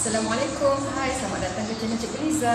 Assalamualaikum. Hai, selamat datang ke channel Cikgu Liza.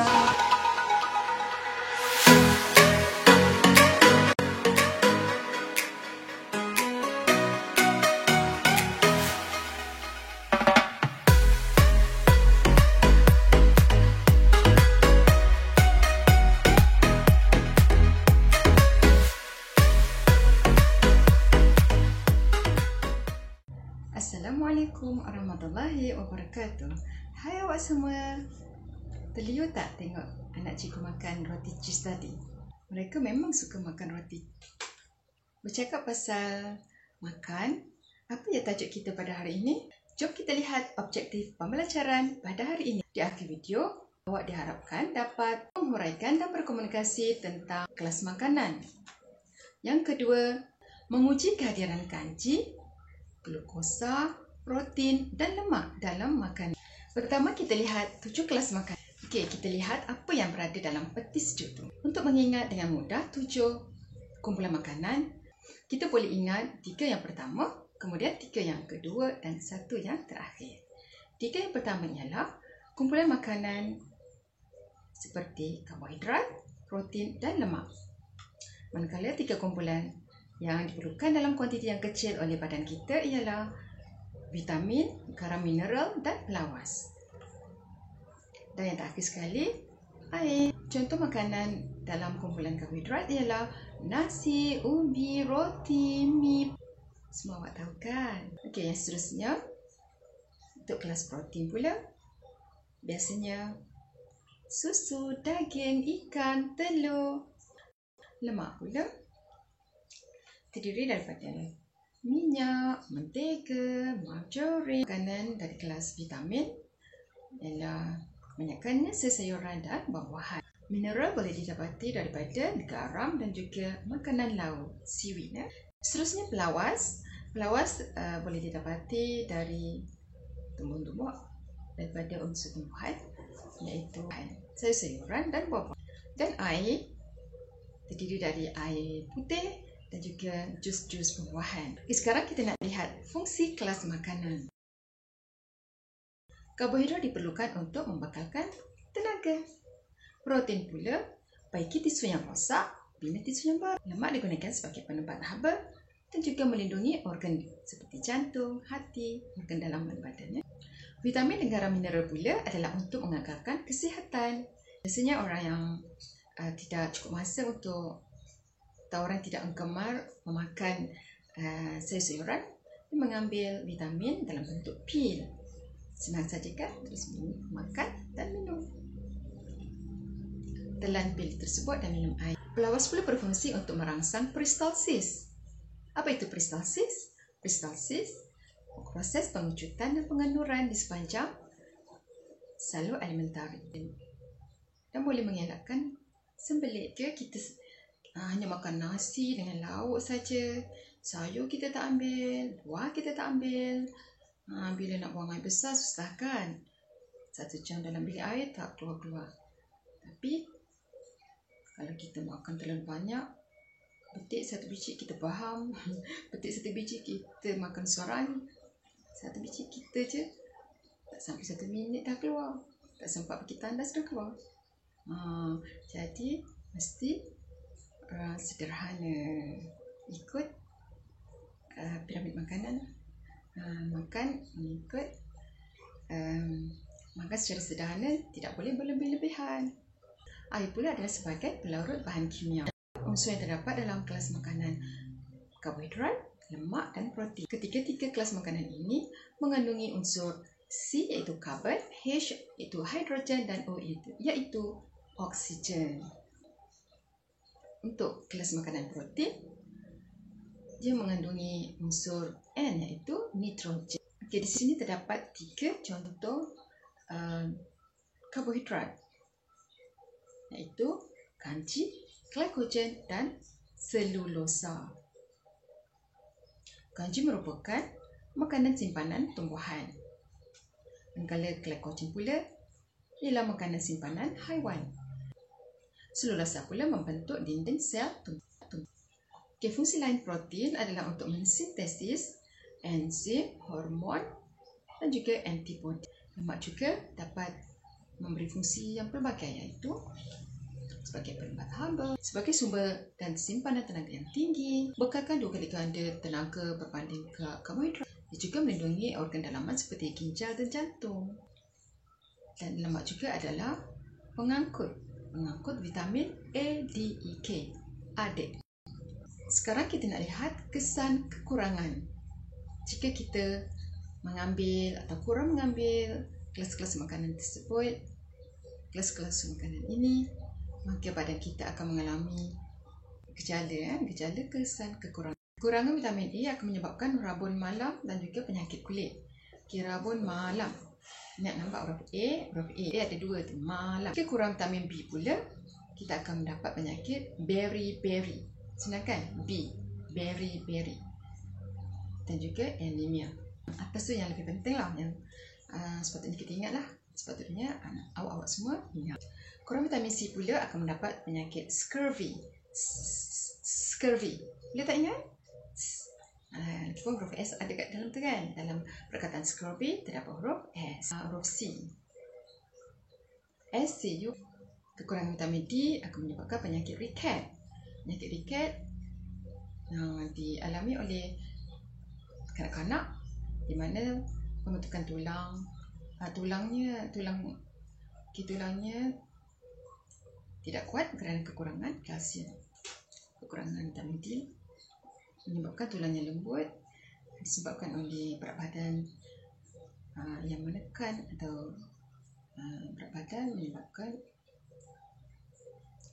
Assalamualaikum warahmatullahi wabarakatuh. Hai awak semua. Terliur tak tengok anak cikgu makan roti cheese tadi? Mereka memang suka makan roti. Bercakap pasal makan, apa ya tajuk kita pada hari ini? Jom kita lihat objektif pembelajaran pada hari ini. Di akhir video, awak diharapkan dapat menguraikan dan berkomunikasi tentang kelas makanan. Yang kedua, menguji kehadiran kanji, glukosa, protein dan lemak dalam makanan. Pertama, kita lihat 7 kelas makan. Okey, kita lihat apa yang berada dalam peti sejuk tu. Untuk mengingat dengan mudah 7 kumpulan makanan, kita boleh ingat 3 yang pertama, kemudian 3 yang kedua dan 1 yang terakhir. 3 yang pertama ialah kumpulan makanan seperti karbohidrat, protein dan lemak. Manakala 3 kumpulan yang diperlukan dalam kuantiti yang kecil oleh badan kita ialah vitamin, garam mineral dan pelawas. Dan yang terakhir sekali, air. Contoh makanan dalam kumpulan karbohidrat ialah nasi, ubi, roti, mi. Semua awak tahu kan? Okey, yang seterusnya untuk kelas protein pula, biasanya susu, daging, ikan, telur. Lemak pula terdiri daripada minyak, mentega, margarin. Makanan dari kelas vitamin ialah kebanyakannya sayuran dan buah-buahan. Mineral boleh didapati daripada garam dan juga makanan laut, seaweed. Seterusnya pelawas. Pelawas boleh didapati dari tumbuh-tumbuh daripada unsur tumbuhan, iaitu sayur-sayuran dan buah-buahan. Dan air terdiri dari air putih dan juga jus-jus buah-buahan. Sekarang kita nak lihat fungsi kelas makanan. Karbohidrat diperlukan untuk membakalkan tenaga. Protein pula baiki tisu yang rosak, bina tisu yang baru. Lemak digunakan sebagai penebat haba dan juga melindungi organ seperti jantung, hati, organ dalaman badan. Vitamin dan garam mineral pula adalah untuk mengekalkan kesihatan. Biasanya orang yang tidak cukup masa untuk, atau orang tidak gemar memakan sayur-sayuran, mengambil vitamin dalam bentuk pil. Senang saja kan? Terus makan dan minum. Telan pil tersebut dan minum air. Pelawas pula berfungsi untuk merangsang peristalsis. Apa itu peristalsis? Peristalsis proses pengecutan dan penganduran di sepanjang salur alimentari dan boleh mengelakkan sembelit. Kita hanya makan nasi dengan lauk saja, sayur kita tak ambil, buah kita tak ambil. Bila nak buang air besar susah kan? 1 jam dalam bilik air tak keluar-keluar. Tapi kalau kita makan terlalu banyak, petik 1 biji kita faham, petik 1 biji kita makan seorang, 1 biji kita je tak sampai 1 minit dah keluar, tak sempat pergi tandas dah keluar. Jadi mesti sederhana, ikut piramid makanan. Makan mengikut makan secara sederhana, tidak boleh berlebih-lebihan. Air pula adalah sebagai pelarut bahan kimia. Unsur yang terdapat dalam kelas makanan karbohidrat, lemak dan protein. Ketiga-tiga kelas makanan ini mengandungi unsur C iaitu karbon, H iaitu hidrogen dan O iaitu oksigen. Untuk kelas makanan protein, dia mengandungi unsur N iaitu nitrogen. Okey, di sini terdapat 3 contoh karbohidrat, iaitu kanji, glikogen dan selulosa. Kanji merupakan makanan simpanan tumbuhan. Manakala glikogen pula ialah makanan simpanan haiwan. Selulosa pula membentuk dinding sel tumbuh. Fungsi lain protein adalah untuk mensintesis enzim, hormon dan juga antibodi. Lemak juga dapat memberi fungsi yang pelbagai, iaitu sebagai penyumbat haba, sebagai sumber dan simpanan tenaga yang tinggi, bekalkan 2 kali ganda tenaga berbanding karbohidrat. Dia juga melindungi organ dalaman seperti ginjal dan jantung. Dan lemak juga adalah pengangkut vitamin A, D, E, K, adik. Sekarang kita nak lihat kesan kekurangan. Jika kita mengambil atau kurang mengambil kelas-kelas makanan tersebut, kelas-kelas makanan ini, maka badan kita akan mengalami gejala kesan kekurangan. Kekurangan vitamin A akan menyebabkan rabun malam dan juga penyakit kulit. Rabun malam. Nampak huruf A ada 2 tu, malam. Jika kurang vitamin B pula, kita akan mendapat penyakit beriberi. Senang kan? B, beriberi. Dan juga anemia. Atas tu yang lebih penting lah, yang sepatutnya kita ingat lah. Sepatutnya awak-awak semua ingat. Kurang vitamin C pula akan mendapat penyakit scurvy. Boleh tak ingat? Pun huruf S ada kat dalam tu kan. Dalam perkataan scurvy terdapat huruf S. Huruf C. SCU. Kekurangan vitamin D akan menyebabkan penyakit ricket. Penyakit ricket dialami oleh kanak-kanak di mana pembentukan tulangnya tidak kuat kerana kekurangan kalsium. Kekurangan vitamin D menyebabkan tulangnya lembut, disebabkan oleh berat badan yang menekan, atau berat badan menyebabkan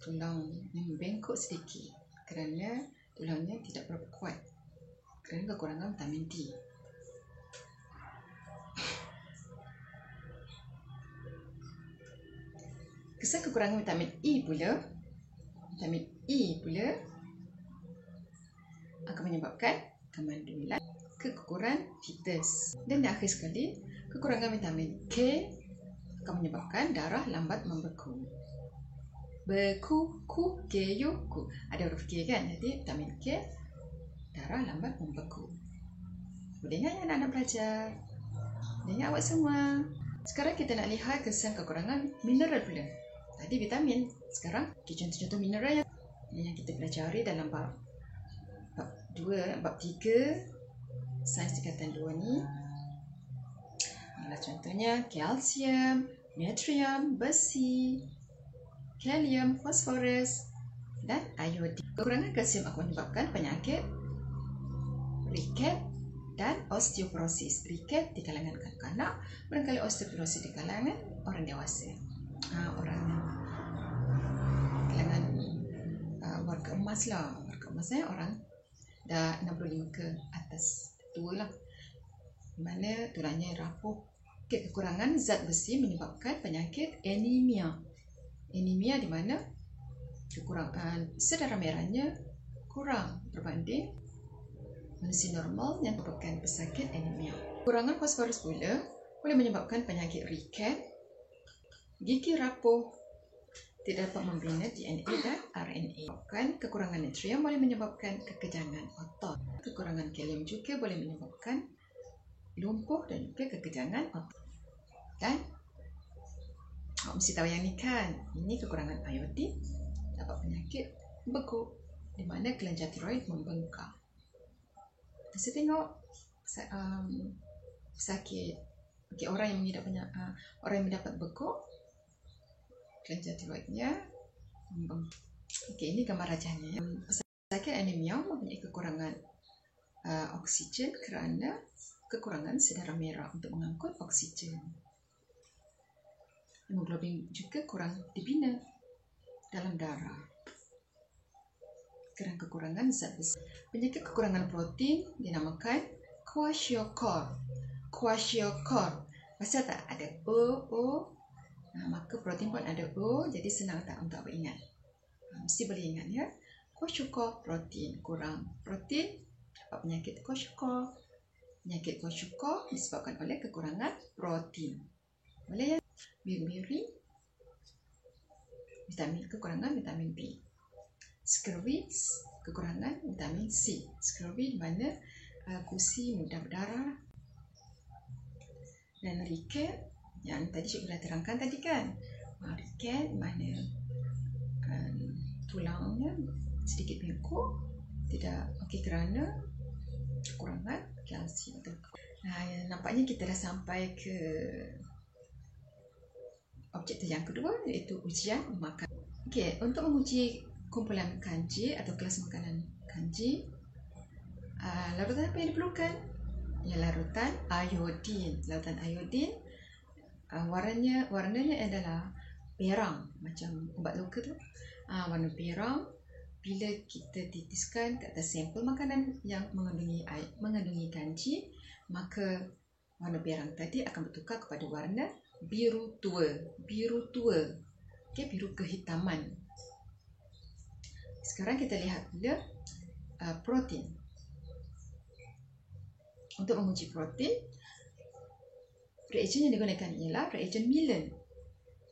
tulang yang membengkok sedikit kerana tulangnya tidak berapa kuat kerana kekurangan vitamin D. Kesan kekurangan vitamin E pula akan menyebabkan kemandulan, kekurangan fetus. Dan di akhir sekali, kekurangan vitamin K akan menyebabkan darah lambat membeku. Ada huruf K kan? Jadi vitamin K, darah lambat membeku. Boleh ingat yang anak belajar? Boleh ingat awak semua? Sekarang kita nak lihat kesan kekurangan mineral pula. Tadi vitamin, sekarang contoh-contoh mineral yang kita pelajari dalam bab 3 sains tingkatan 2 ni. Contohnya kalsium, natrium, besi, kalium, fosforus dan iodin. Kekurangan kalsium akan menyebabkan penyakit ricket dan osteoporosis. Ricket di kalangan kanak-kanak, barangkali osteoporosis di kalangan orang dewasa. Kalangan warga emas lah. Warga emasnya orang dah 65 ke atas, tua lah, di mana tulangnya rapuh. Kekurangan zat besi menyebabkan penyakit anemia. Anemia di mana kekurangan sedara merahnya kurang berbanding manusia normal yang merupakan pesakit anemia. Kekurangan fosforus pula boleh menyebabkan penyakit ricket, gigi rapuh, tidak dapat membina DNA dan RNA. Kekurangan natrium boleh menyebabkan kekejangan otot. Kekurangan kalium juga boleh menyebabkan lumpuh dan juga kekejangan otot. Dan mesti tahu yang ni kan, ini kekurangan iodin dapat penyakit beku, di mana kelenjar tiroid membengkak. Saya tengok sakit orang yang mendapat bekuk, kelenjar tiroidnya membengkak. Ini gambar rajahnya. Pesakit anemia mempunyai kekurangan oksigen kerana kekurangan sedara merah untuk mengangkut oksigen. Hemoglobin juga kurang dibina dalam darah kerana kekurangan zat besi. Penyakit kekurangan protein dinamakan kwashiorkor. Pasal tak ada O, maka protein pun ada O, jadi senang tak untuk awak ingat. Mesti boleh ingat ya. Kwashiorkor, protein, kurang protein dapat penyakit kwashiorkor. Penyakit kwashiorkor disebabkan oleh kekurangan protein. Boleh ya? Beriberi, kekurangan vitamin B. Scurvy, kekurangan vitamin C. Scurvy di mana gusi mudah berdarah. Dan ricket Yang tadi Cik sudah terangkan tadi kan. Riket mana tulangnya sedikit bengkok, tidak okey kerana kekurangan kalsium. Nampaknya kita dah sampai ke objektif yang kedua, iaitu ujian memakan. Okey, untuk menguji kumpulan kanji atau kelas makanan kanji, larutan apa yang diperlukan? Ya, larutan iodin. Larutan iodin warnanya adalah perang, macam ubat luka tu. Warna perang. Bila kita titiskan ke atas sampel makanan yang mengandungi kanji, maka warna perang tadi akan bertukar kepada warna biru tua. Okey, biru kehitaman. Sekarang kita lihat pula protein. Untuk menguji protein, reagen yang digunakan ialah reagen Millen.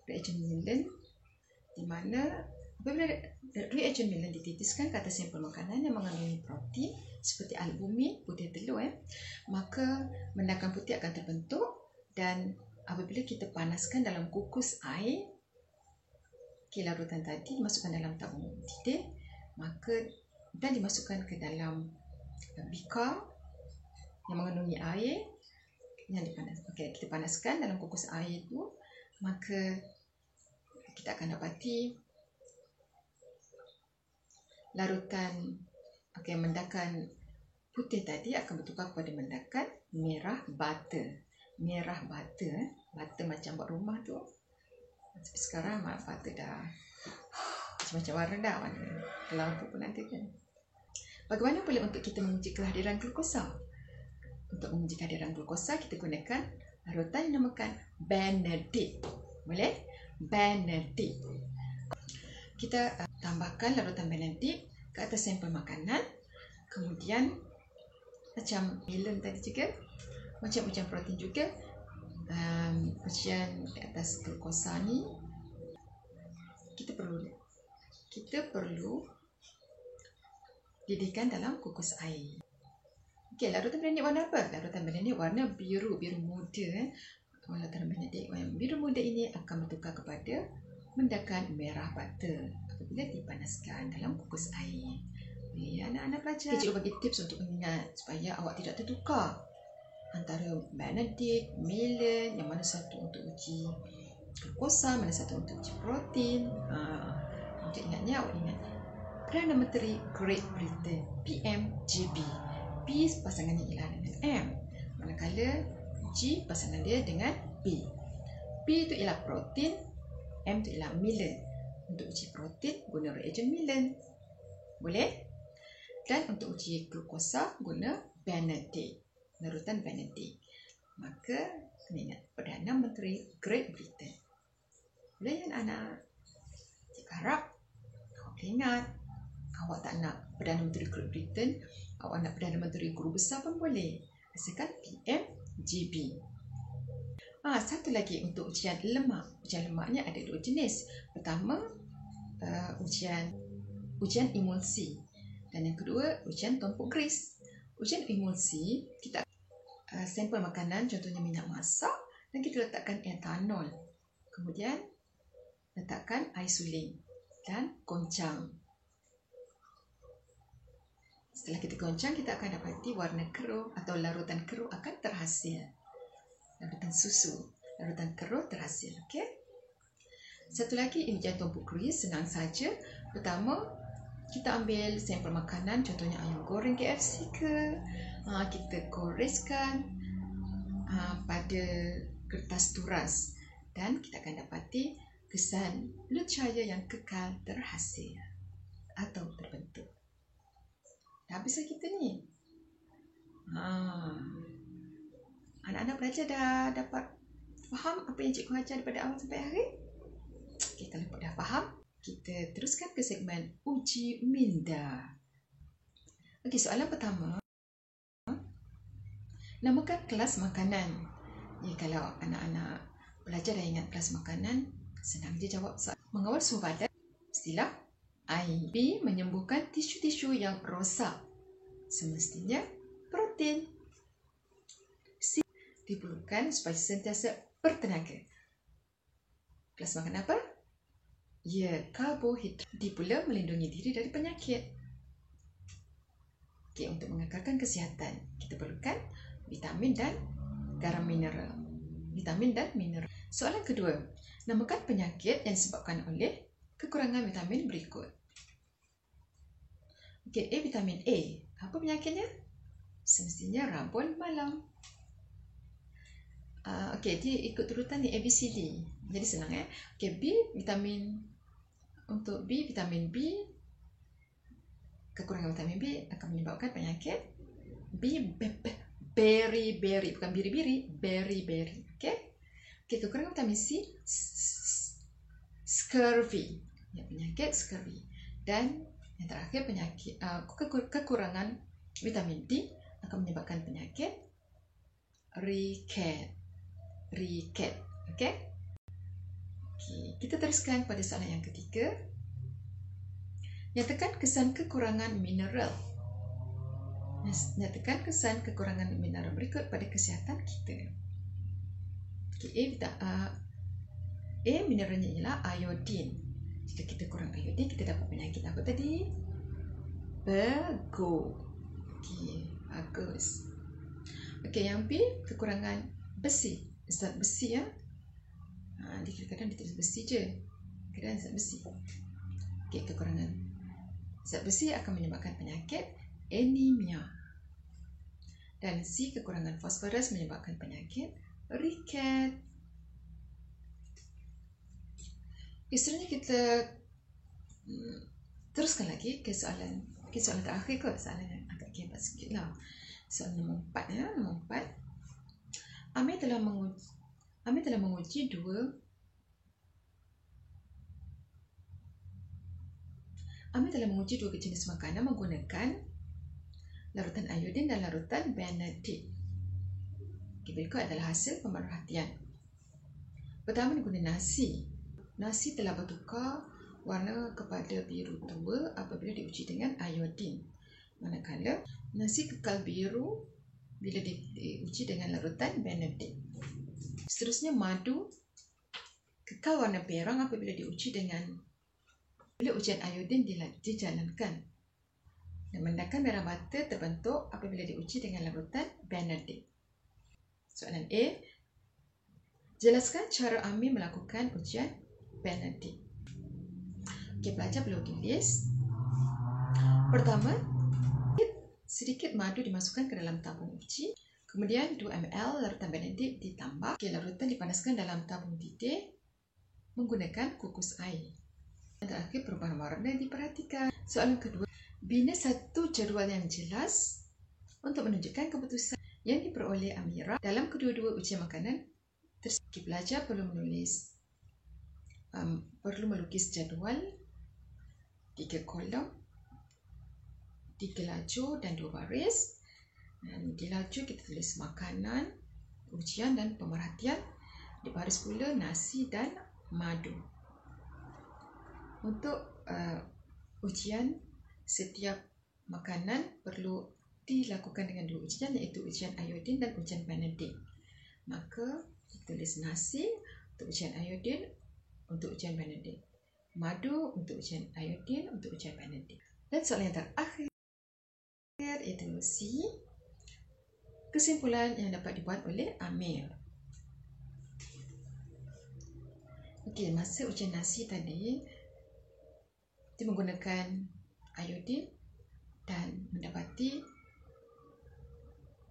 Reagen Millen di mana apabila reagen Millen dititiskan ke atas sampel makanan yang mengandungi protein seperti albumin, putih telur, maka mendakan putih akan terbentuk, dan apabila kita panaskan dalam kukus air, larutan tadi dimasukkan dalam tabung didih, maka dan dimasukkan ke dalam bikar yang mengandungi air yang kita panaskan dalam kukus air itu, maka kita akan dapati larutan mendakan putih tadi akan bertukar kepada mendakan merah butter. Butter macam buat rumah tu. Tapi sekarang butter dah macam-macam warna dah, warna lampu pun nanti kan. Bagaimana pula untuk kita menguji kehadiran glukosa? Untuk menguji kehadiran glukosa, kita gunakan larutan yang dinamakan Benedict. Boleh? Benedict. Kita tambahkan larutan Benedict ke atas sampel makanan. Kemudian macam Millen tadi juga, macam ujian protein juga, ujian di atas glukosa ni kita perlu didihkan dalam kukus air. Okey, larutan Benedict warna apa? Larutan Benedict warna biru muda. Larutan Benedict warna biru muda ini akan bertukar kepada mendakan merah butter apabila dipanaskan dalam kukus air. Ya, anak-anak pelajar, cikgu bagi tips untuk mengingat supaya awak tidak tertukar antara Benedict, Millen, yang mana satu untuk uji glukosa, mana satu untuk uji protein. Untuk ingatnya, awak ingat Perdana Menteri Great Britain, PMGB. P pasangannya ialah dengan M, manakala G pasangan dia dengan B. P itu ialah protein, M itu ialah Millen. Untuk uji protein guna reagen Millen. Boleh? Dan untuk uji glukosa guna Benedict, larutan Benedict. Maka kena ingat Perdana Menteri Great Britain. Boleh kan anak? Cikgu harap awak boleh ingat. Awak tak nak Perdana Menteri Great Britain, awak nak Perdana Menteri Guru Besar pun boleh. Asalkan PMGB. Satu lagi untuk ujian lemak. Ujian lemaknya ada dua jenis. Pertama, ujian emulsi. Dan yang kedua, ujian tumpuk gris. Ujian emulsi, kita sampel makanan, contohnya minyak masak, dan kita letakkan etanol. Kemudian, letakkan air suling dan goncang. Setelah kita goncang, kita akan dapati warna keruh atau larutan keruh akan terhasil. Larutan susu, larutan keruh terhasil. Okey? Satu lagi, ujian tumpuk gris, senang saja. Pertama, kita ambil sampel makanan, contohnya ayam goreng KFC ke, kita goreskan pada kertas turas, dan kita akan dapati kesan bulut cahaya yang kekal terhasil atau terbentuk. Dah habis kita ni. Anak-anak pelajar dah dapat faham apa yang cikgu ajar daripada awal sampai akhir? Okay, kalau dah faham, kita teruskan ke segmen uji minda. Okey, soalan pertama. Namakan kelas makanan. Ya, kalau anak-anak pelajar dah ingat kelas makanan, senang je jawab soalan. Mengawal suhu badan, mestilah air. B. Menyembuhkan tisu-tisu yang rosak, semestinya protein. C. Diperlukan supaya sentiasa bertenaga. Kelas makan apa? Ya, karbohidrat. Dia pula melindungi diri dari penyakit. Okey, untuk mengekalkan kesihatan, kita perlukan vitamin dan garam mineral. Vitamin dan mineral. Soalan kedua, namakan penyakit yang disebabkan oleh kekurangan vitamin berikut. Okey, vitamin A. Apa penyakitnya? Semestinya rabun malam. Okey, dia ikut turutan ni ABCD. Jadi senang ya. Okey, untuk vitamin B, kekurangan vitamin B akan menyebabkan penyakit beriberi, bukan biri-biri, beriberi. Okey. Okey, kekurangan vitamin C, scurvy. Ya, penyakit scurvy. Dan yang terakhir penyakit kekurangan vitamin D akan menyebabkan penyakit ricket. Okey. Okey, kita teruskan pada soalan yang ketiga. Nyatakan kesan kekurangan mineral. Nyatakan kesan kekurangan mineral berikut pada kesihatan kita. Okey, A mineralnya ialah iodin. Jika kita kurang iodin, kita dapat penyakit apa tadi? Bergo. Okey, bagus. Okey, yang B, kekurangan besi. Zat besi ya. Dia kadang-kadang ditulis besi je. Kadang zat besi. Okey, kekurangan zat besi akan menyebabkan penyakit anemia. Dan C, kekurangan fosforus menyebabkan penyakit ricket. Seterusnya kita teruskan lagi ke soalan terakhir kot. Soalan yang agak hebat sikit lah. Soalan nombor 4 ya. Nombor 4. Amir telah menguji dua jenis makanan menggunakan larutan iodin dan larutan Benedict. Berikut adalah hasil pemerhatian. Pertama, menggunakan nasi. Nasi telah bertukar warna kepada biru tua apabila diuji dengan iodin. Manakala nasi kekal biru bila diuji dengan larutan Benedict. Seterusnya, madu kekal warna perang apabila ujian iodin dijalankan. Dan mendakan merah bata terbentuk apabila diuji dengan larutan Benedict. Soalan A. Jelaskan cara Amir melakukan ujian Benedict. Okey, pelajar perlu tulis. Pertama, sedikit madu dimasukkan ke dalam tabung uji. Kemudian 2 ml larutan Benedict ditambah. Okey, larutan dipanaskan dalam tabung titik menggunakan kukus air. Dan terakhir, perubahan warna diperhatikan. Soalan kedua, bina satu jadual yang jelas untuk menunjukkan keputusan yang diperoleh Amira dalam kedua-dua ujian makanan. Pelajar perlu melukis jadual 3 kolom, 3 lajur dan 2 baris. Dan di lajur kita tulis makanan, ujian dan pemerhatian. Di baris pula nasi dan madu. Untuk ujian, setiap makanan perlu dilakukan dengan 2 ujian, iaitu ujian iodin dan ujian Benedict. Maka tulis nasi untuk ujian iodin, untuk ujian Benedict. Madu untuk ujian iodin, untuk ujian Benedict. Dan soalan yang terakhir iaitu C. Kesimpulan yang dapat dibuat oleh Amir. Okey, masa ujian nasi tadi, dia menggunakan iodin dan mendapati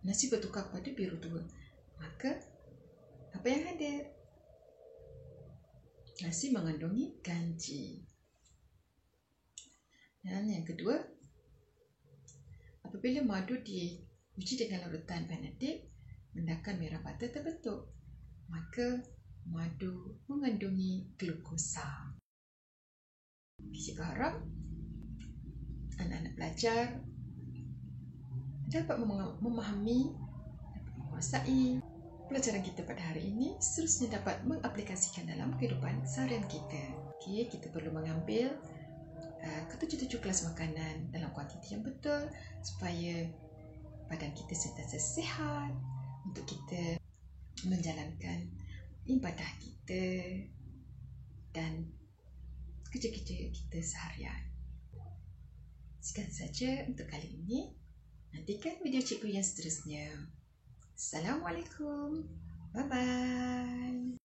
nasi bertukar kepada biru tua. Maka, apa yang hadir? Nasi mengandungi ganji. Dan yang kedua, apabila madu diuji dengan larutan Benedict, mendakan merah bata terbentuk. Maka, madu mengandungi glukosa. Cikgu harap anak-anak pelajar dapat memahami dan menguasai pelajaran kita pada hari ini, seterusnya dapat mengaplikasikan dalam kehidupan seharian kita. Okey, kita perlu mengambil ketujuh-tujuh kelas makanan dalam kuantiti yang betul supaya badan kita sentiasa sihat untuk kita menjalankan ibadah kita dan kerja-kerja kita seharian. Sekian saja untuk kali ini. Nantikan video cikgu yang seterusnya. Assalamualaikum. Bye-bye.